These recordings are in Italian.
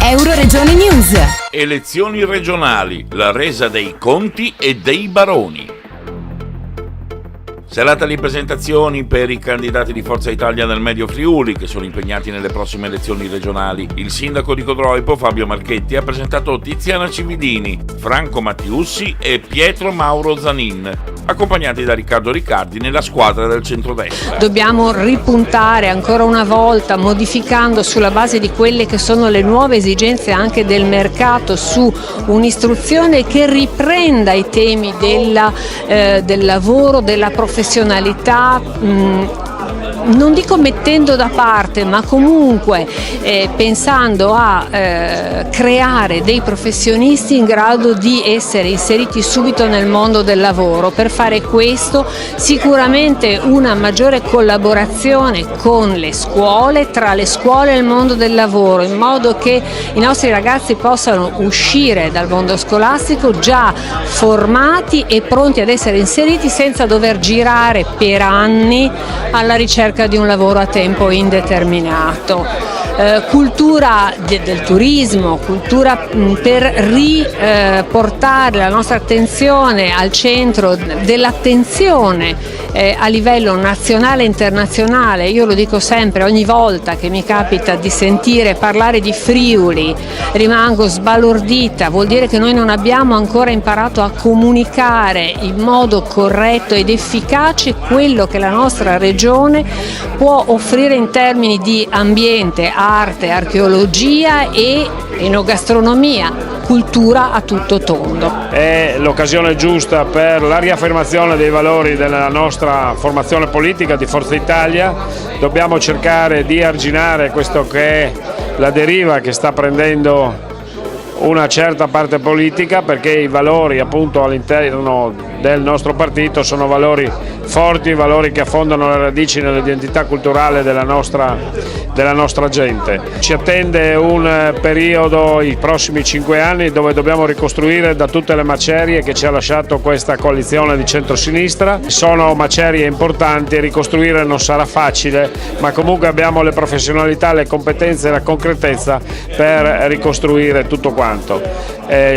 Euroregione News. Elezioni regionali, la resa dei conti e dei baroni. Serata di presentazioni per i candidati di Forza Italia nel Medio Friuli che sono impegnati nelle prossime elezioni regionali. Il sindaco di Codroipo, Fabio Marchetti, ha presentato Tiziana Cividini, Franco Mattiussi e Pietro Mauro Zanin, accompagnati da Riccardo Riccardi nella squadra del centrodestra. Dobbiamo ripuntare ancora una volta, modificando sulla base di quelle che sono le nuove esigenze anche del mercato, su un'istruzione che riprenda i temi del lavoro, della professionalità, non dico mettendo da parte, ma comunque pensando a creare dei professionisti in grado di essere inseriti subito nel mondo del lavoro. Per fare questo sicuramente una maggiore collaborazione con le scuole, tra le scuole e il mondo del lavoro, in modo che i nostri ragazzi possano uscire dal mondo scolastico già formati e pronti ad essere inseriti senza dover girare per anni alla ricerca di un lavoro a tempo indeterminato. Cultura del turismo, cultura per riportare la nostra attenzione al centro dell'attenzione a livello nazionale e internazionale. Io lo dico sempre, ogni volta che mi capita di sentire parlare di Friuli rimango sbalordita, vuol dire che noi non abbiamo ancora imparato a comunicare in modo corretto ed efficace quello che la nostra regione può offrire in termini di ambiente, arte, archeologia e enogastronomia, cultura a tutto tondo. È l'occasione giusta per la riaffermazione dei valori della nostra formazione politica di Forza Italia. Dobbiamo cercare di arginare questo che è la deriva che sta prendendo una certa parte politica, perché i valori appunto all'interno del nostro partito sono valori forti, valori che affondano le radici nell'identità culturale della nostra gente. Ci attende un periodo, i prossimi 5 anni, dove dobbiamo ricostruire da tutte le macerie che ci ha lasciato questa coalizione di centrosinistra. Sono macerie importanti, ricostruire non sarà facile, ma comunque abbiamo le professionalità, le competenze e la concretezza per ricostruire tutto quanto.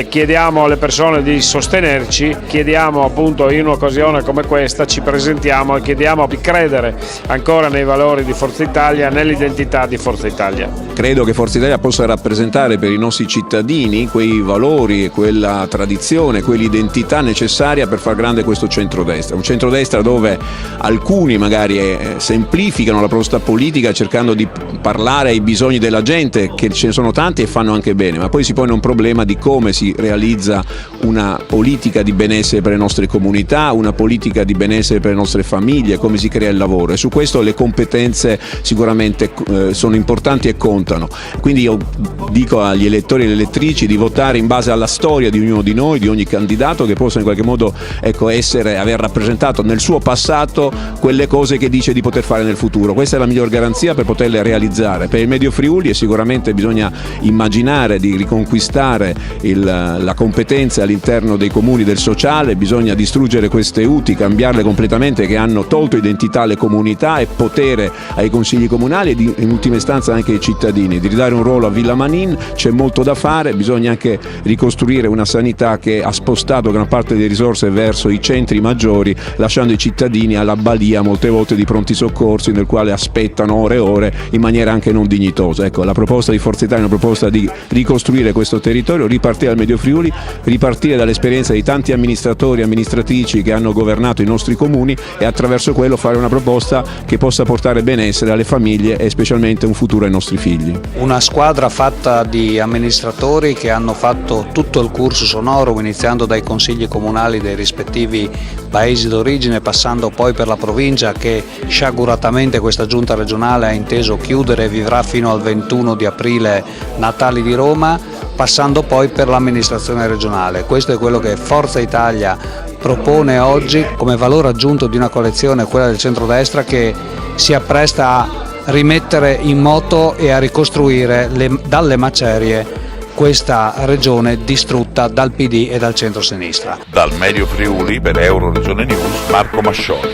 Chiediamo alle persone di sostenerci, chiediamo appunto in un'occasione come questa, ci presentiamo e chiediamo di credere ancora nei valori di Forza Italia, nell'identità di Forza Italia. Credo che Forza Italia possa rappresentare per i nostri cittadini quei valori, quella tradizione, quell'identità necessaria per far grande questo centrodestra. Un centrodestra dove alcuni magari semplificano la proposta politica cercando di parlare ai bisogni della gente, che ce ne sono tanti e fanno anche bene, ma poi si pone un problema di come si realizza una politica di benessere per le nostre comunità, una politica di benessere per le nostre famiglie, come si crea il lavoro, e su questo le competenze sicuramente sono importanti e contano. Quindi io dico agli elettori e alle elettrici di votare in base alla storia di ognuno di noi, di ogni candidato, che possa in qualche modo aver rappresentato nel suo passato quelle cose che dice di poter fare nel futuro. Questa è la miglior garanzia per poterle realizzare. Per il Medio Friuli sicuramente bisogna immaginare di riconquistare la competenza all'interno dei comuni del sociale, bisogna distruggere queste UTI, cambiarle completamente, che hanno tolto identità alle comunità e potere ai consigli comunali e in ultima istanza anche ai cittadini, di ridare un ruolo a Villa Manin. C'è molto da fare, bisogna anche ricostruire una sanità che ha spostato gran parte delle risorse verso i centri maggiori, lasciando i cittadini alla balia molte volte di pronti soccorsi, nel quale aspettano ore e ore in maniera anche non dignitosa. Ecco, la proposta di Forza Italia è una proposta di ricostruire questo territorio, ripartire dal Medio Friuli, ripartire dall'esperienza di tanti amministratori e amministratrici che hanno governato i nostri comuni e attraverso quello fare una proposta che possa portare benessere alle famiglie e specialmente un futuro ai nostri figli. Una squadra fatta di amministratori che hanno fatto tutto il cursus honorum, iniziando dai consigli comunali dei rispettivi paesi d'origine, passando poi per la provincia, che sciaguratamente questa giunta regionale ha inteso chiudere e vivrà fino al 21 di aprile Natali di Roma, passando poi per l'amministrazione regionale. Questo è quello che Forza Italia propone oggi come valore aggiunto di una coalizione, quella del centrodestra, che si appresta a rimettere in moto e a ricostruire dalle macerie questa regione distrutta dal PD e dal centro-sinistra. Dal Medio Friuli per Euroregione News, Marco Mascioli.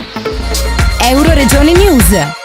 Euroregione News.